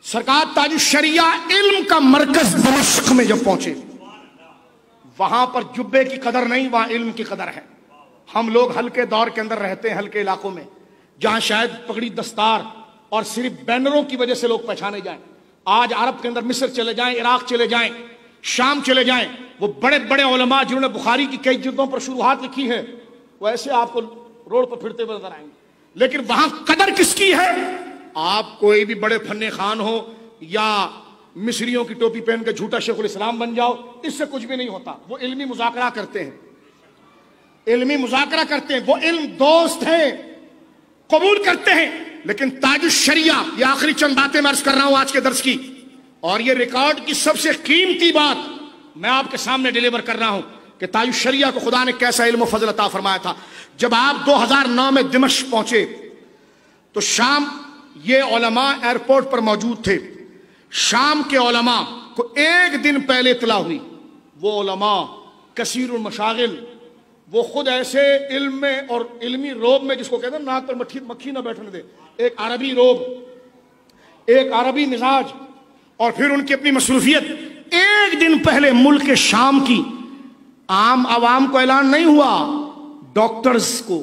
सरकार ताजुश्शरिया इल्म का मरकज दमिश्क में जब पहुंचे, वहां पर जुब्बे की कदर नहीं, वहां इल्म की कदर है। हम लोग हल्के दौर के अंदर रहते हैं, हल्के इलाकों में, जहां शायद पगड़ी दस्तार और सिर्फ बैनरों की वजह से लोग पहचाने जाएं। आज अरब के अंदर मिस्र चले जाएं, इराक चले जाएं, शाम चले जाएं, वो बड़े बड़े उलमा जिन्होंने बुखारी की कई जिल्दों पर शुरुआत लिखी है, वो ऐसे आपको रोड पर फिरते हुए नजर आएंगे। लेकिन वहां कदर किसकी है? आप कोई भी बड़े फन्ने खान हो या मिस्रियों की टोपी पहन के झूठा शेखुल इस्लाम बन जाओ, इससे कुछ भी नहीं होता। वो इल्मी मुज़ाकरा करते हैं, इल्मी मुज़ाकरा करते हैं, वो इल्म दोस्त हैं, कबूल करते हैं। लेकिन ताजुश्शरिया, ये आखिरी चंद बातें मैं अर्ज कर रहा हूं आज के दर्स की, और ये रिकॉर्ड की सबसे कीमती बात मैं आपके सामने डिलीवर कर रहा हूं कि ताजुश्शरिया को खुदा ने कैसा इल्म फजल अता फरमाया था। जब आप 2009 में दिमश्क पहुंचे तो शाम ये उलमा एयरपोर्ट पर मौजूद थे। शाम के उलमा को एक दिन पहले इत्तला हुई। वो उलमा कसीरुल मशागिल, वो खुद ऐसे इल्म में और इल्मी रोब में, जिसको कहते हैं नाक पर मक्खी ना बैठने दे, एक अरबी रोब, एक अरबी मिजाज, और फिर उनकी अपनी मसरूफियत। एक दिन पहले मुल्क शाम की आम आवाम को ऐलान नहीं हुआ, डॉक्टर्स को,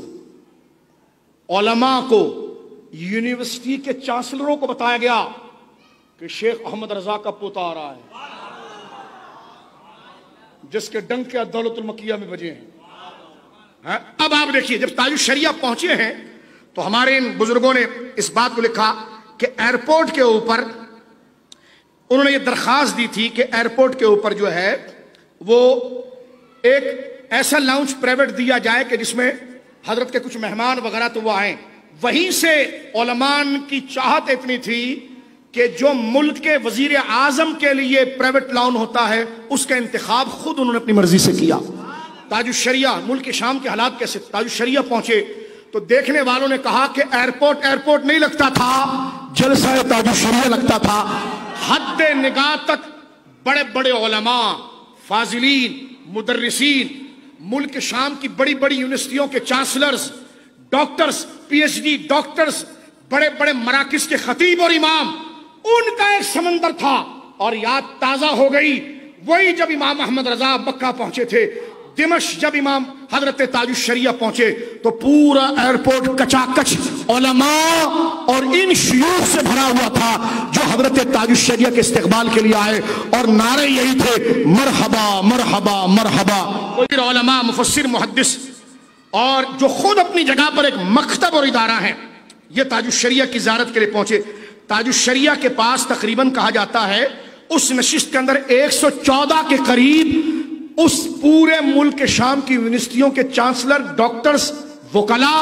उलमा को, यूनिवर्सिटी के चांसलरों को बताया गया कि शेख अहमद रजा का पोता आ रहा है, जिसके डंके दौलतुल मकिया में बजे हैं। अब आप देखिए, जब ताजुश्शरिया पहुंचे हैं तो हमारे इन बुजुर्गों ने इस बात को लिखा कि एयरपोर्ट के ऊपर उन्होंने ये दरखास्त दी थी कि एयरपोर्ट के ऊपर जो है वो एक ऐसा लाउंज प्राइवेट दिया जाए कि जिसमें हजरत के कुछ मेहमान वगैरह तो वो आए। वहीं से उलमान की चाहत इतनी थी कि जो मुल्क के वजीर आजम के लिए प्राइवेट लाउंज होता है, उसका इंतखाब खुद उन्होंने अपनी मर्जी से किया। ताजुश्शरिया, मुल्क के शाम के हालात कैसे, ताजुश्शरिया पहुंचे तो देखने वालों ने कहा कि एयरपोर्ट नहीं लगता था, जलसा ताजुश्शरिया लगता था। हद निगाह तक बड़े बड़े उलमा, फाजिलीन, मुदर्रिसीन, मुल्क शाम की बड़ी बड़ी यूनिवर्सिटियों के चांसलर्स, डॉक्टर्स, पीएचडी डॉक्टर्स, बड़े बड़े मराकिज के खतीब और इमाम, उनका एक समंदर था। और याद ताजा हो गई वही जब इमाम अहमद रजा मक्का पहुंचे थे। दिमश्क जब इमाम हजरत ताजुश्शरिया पहुंचे तो पूरा एयरपोर्ट कचाकच उलमा और इन शयूख से भरा हुआ था जो हजरत ताजुश्शरिया के इस्तकबाल के लिए आए, और नारे यही थे, मरहबा मरहबा मरहबा। कोई उलमा, मुफस्सिर, मुहद्दिस, और जो खुद अपनी जगह पर एक मकतब और इदारा है, ये ताजुश्शरिया की ज़ियारत के लिए पहुंचे। ताजुश्शरिया के पास तकरीबन कहा जाता है उस नशिस्त के अंदर 114 के करीब उस पूरे मुल्क के शाम की यूनिवर्सिटियों के चांसलर, डॉक्टर्स, वकला,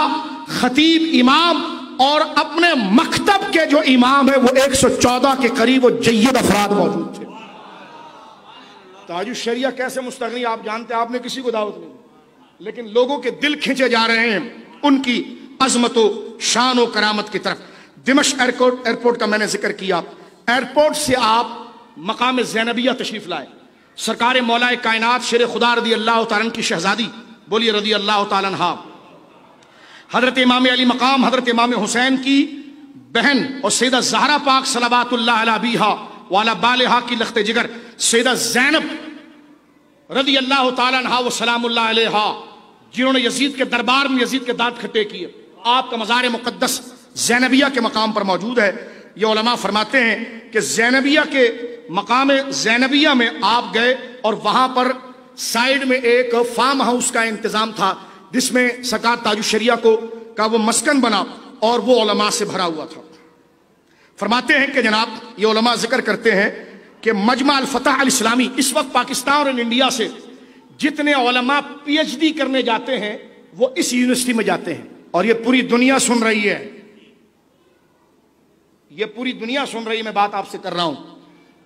खतीब, इमाम और अपने मकतब के जो इमाम है वो 114 के करीब वो जय्यद अफराद मौजूद थे। ताजुश्शरिया कैसे मुस्तगनी, आप जानते हैं, आपने किसी को दावत नहीं, लेकिन लोगों के दिल खींचे जा रहे हैं उनकी अजमतो शान और करामत की तरफ। दिमश्क एयरपोर्ट का मैंने जिक्र किया। एयरपोर्ट से आप मकाम ज़ैनबिया तशरीफ लाए। सरकार मौलाए कायनात शेर खुदा रदी अल्लाह तआला की शहजादी, बोलिए रदी अल्लाह तआला अन्हा, हजरत इमाम अली मकाम हजरत इमाम हुसैन की बहन और सैयदा ज़हरा पाक सलावतुल्लाह अलैहा बिहा व अला बालिहा की लख्त जिगर सैयदा ज़ैनब रदी अल्लाह तआला अन्हा व सलामुल्लाह अलैहा, जिन्होंने यजीद के दरबार में यजीद के दांत खट्टे किए, आपका मज़ार मुक़द्दस ज़ैनबिया के मकाम पर मौजूद है। ये उलमा फरमाते हैं कि ज़ैनबिया के मकाम ज़ैनबिया में आप गए और वहां पर साइड में एक फार्म हाउस का इंतजाम था जिसमें सरकार ताजुश्शरिया का वो मस्कन बना और वो उलमा से भरा हुआ था। फरमाते हैं कि जनाब, ये उलमा जिक्र करते हैं कि मजमा अल फतह अल इस्लामी, इस वक्त पाकिस्तान और इंडिया से जितने उलमा पीएचडी करने जाते हैं वो इस यूनिवर्सिटी में जाते हैं, और ये पूरी दुनिया सुन रही है, ये पूरी दुनिया सुन रही है। मैं बात आपसे कर रहा हूं,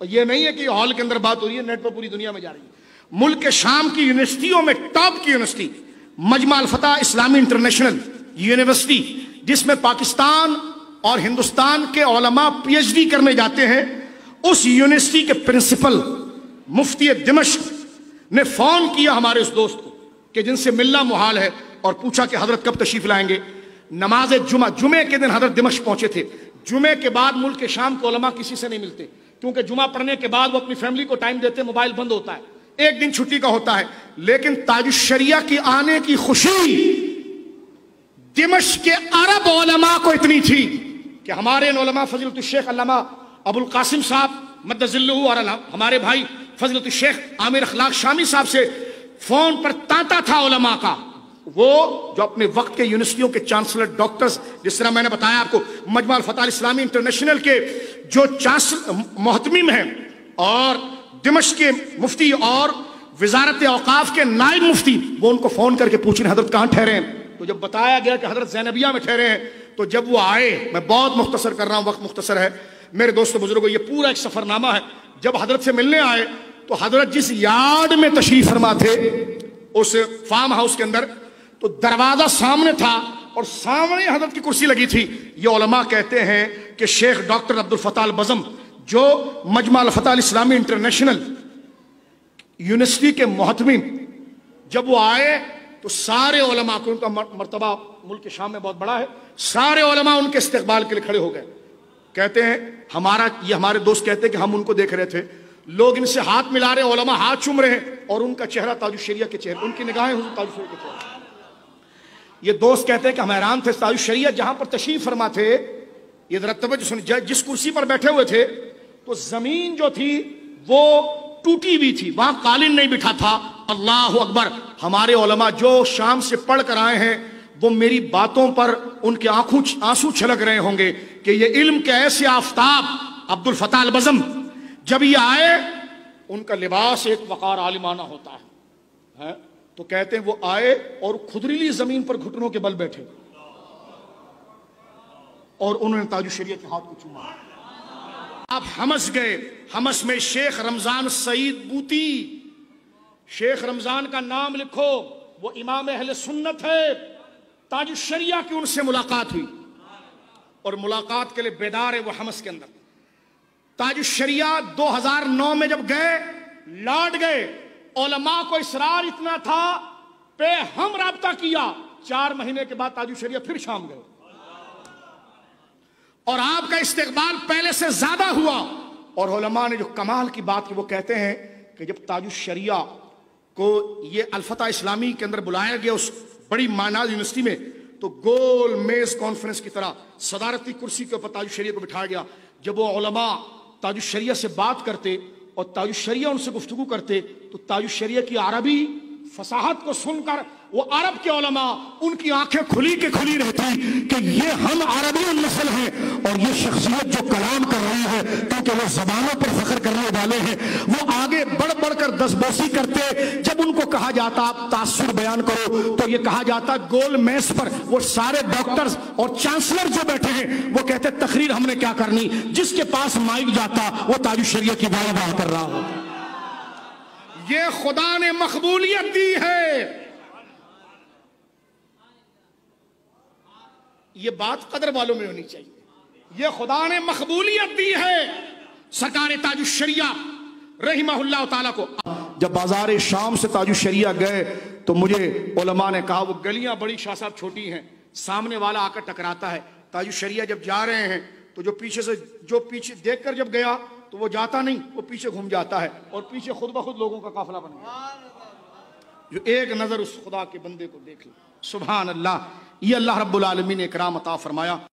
और ये नहीं है कि हॉल के अंदर बात हो रही है, नेट पर पूरी दुनिया में जा रही है। मुल्क के शाम की यूनिवर्सिटियों में टॉप की यूनिवर्सिटी मजमा अल फतह इस्लामी इंटरनेशनल यूनिवर्सिटी, जिसमें पाकिस्तान और हिंदुस्तान के उलमा पीएचडी करने जाते हैं, उस यूनिवर्सिटी के प्रिंसिपल मुफ्ती दिमश्क ने फोन किया हमारे उस दोस्त को कि जिनसे मिलना मुहाल है, और पूछा कि हजरत कब तशरीफ लाएंगे। नमाज जुमे के दिन हजरत दिमश्क पहुंचे थे। जुमे के बाद मुल्क के शाम के उलमा किसी से नहीं मिलते, क्योंकि जुमा पढ़ने के बाद वो अपनी फैमिली को टाइम देते, मोबाइल बंद होता है, एक दिन छुट्टी का होता है। लेकिन ताजुश शरिया की आने की खुशी दिमश्क के अरब उलमा को इतनी थी कि हमारे उलमा फजीलतुल शेख अल्लामा अबुल कासिम साहब मद्दजिल्लहु और हमारे भाई फजीलतुल शेख आमिर अखलाक शामी साहब से फोन पर तांता था उलमा का। वो जो अपने वक्त के यूनिवर्सिटियों के चांसलर डॉक्टर्स, जिस तरह मैंने बताया आपको मजमा अल फतह अल इस्लामी इंटरनेशनल के जो मोहतमिम हैं और दिमश्क के मुफ्ती और वजारत औकाफ के नायब मुफ्ती, वो उनको फोन करके पूछ रहे हजरत कहाँ ठहरे हैं। तो जब बताया गया कि हजरत ज़ैनबिया में ठहरे हैं, तो जब वो आए, मैं बहुत मुख्तसर कर रहा हूँ, वक्त मुख्तसर है मेरे दोस्तों बुजुर्गों, ये पूरा एक सफरनामा है। जब हजरत से मिलने आए तो हजरत जिस यार्ड में तशरीफ फरमा थे उस फार्म हाउस के अंदर, तो दरवाजा सामने था और सामने हजरत की कुर्सी लगी थी। ये उलमा कहते हैं कि शेख डॉक्टर अब्दुल फताह अल बज़म जो मजमा अल फतह अल इस्लामी इंटरनेशनल यूनिवर्सिटी के मोहतमिम, जब वो आए तो सारे उलमा को, उनका मर्तबा मुल्क के शाम में बहुत बड़ा है, सारे उलमा उनके इस्तकबाल के लिए खड़े हो गए। कहते हैं ये हमारे दोस्त कहते हैं कि हम उनको देख रहे थे, लोग इनसे हाथ मिला रहे, उलमा हाथ चूम रहे हैं और उनका चेहरा ताजुश शरिया के चेहरे, उनकी निगाहें हुजूर ताजुश शरिया के चेहरे। ये दोस्त कहते हैं कि हम हैरान थे, ताजुश शरिया जहां पर तशरीफ फरमा थे, ये जरा तवज्जो सुनिए, जिस कुर्सी पर बैठे हुए थे तो जमीन जो थी वो टूटी हुई थी, वहां कालीन नहीं बिठा था। अल्लाह अकबर। हमारे उलमा जो शाम से पढ़ कर आए हैं वो मेरी बातों पर उनके आंसू छलक रहे होंगे कि ये इल्म के ऐसे आफ्ताब अब्दुल फताह अल बज़म जब ये आए, उनका लिबास एक वकार आलिमाना होता है? तो कहते हैं वो आए और खुदरीली जमीन पर घुटनों के बल बैठे और उन्होंने ताजुश शरिया के हाथ को चूमा। आप हमस गए। हमस में शेख रमजान सईद बूती, शेख रमजान का नाम लिखो, वो इमाम अहले सुन्नत है। ताजुश शरिया की उनसे मुलाकात हुई और मुलाकात के लिए बेदार है वो हमस के अंदर। ताजुश शरिया 2009 में जब गए, लौट गए, उलमा को इसरार इतना था पे हम राब्ता किया, 4 महीने के बाद ताजुश शरिया फिर शाम गए और आपका इस्तकबाल पहले से ज्यादा हुआ। और उलमा ने जो कमाल की बात की, वो कहते हैं कि जब ताजुश शरिया को ये अल फतह इस्लामी के अंदर बुलाया गया उस बड़ी मानाज यूनिवर्सिटी में, तो गोल मेज कॉन्फ्रेंस की तरह सदारती कुर्सी के ऊपर ताजुश शरिया को बिठाया गया। जब वो उलमा ताजुश शरिया से बात करते और ताजुश शरिया उनसे गुफ्तगू करते, तो ताजुश शरिया की अरबी फसाहत को सुनकर वो अरब के उलमा, उनकी आंखें खुली के खुली रहती कि ये हम अरबी नस्ल हैं और ये शख्सियत जो कलाम कर रहे हैं, क्योंकि वो जबानों पर फख्र करने वाले हैं, वो आगे बढ़ बढ़कर दसबोसी करते। जब उनको कहा जाता आप तासुर बयान करो, तो ये कहा जाता गोल मेज पर वो सारे डॉक्टर्स और चांसलर जो बैठे हैं वो कहते तकरीर हमने क्या करनी, जिसके पास माइक जाता वो ताजुश शरिया की वाह कर रहा हो। ये खुदा ने मकबूलियत दी है। ये बात कदर वालों में होनी चाहिए। ये खुदा ने मकबूलियत दी है सरकार ताजुश शरिया रहिमहुल्लाह ताला को। जब बाजार शाम से ताजुश शरिया गए तो मुझे उलमा ने कहा वो गलियां बड़ी शाह साहब छोटी हैं, सामने वाला आकर टकराता है। ताजुश शरिया जब जा रहे हैं तो जो पीछे देखकर जब गया तो वो जाता नहीं, वो पीछे घूम जाता है और पीछे खुद ब खुद लोगों का काफिला बन गया। जो एक नजर उस खुदा के बंदे को देख ले, सुभान अल्लाह। ये अल्लाह रब्बुल आलमीन ने इकराम अता फरमाया।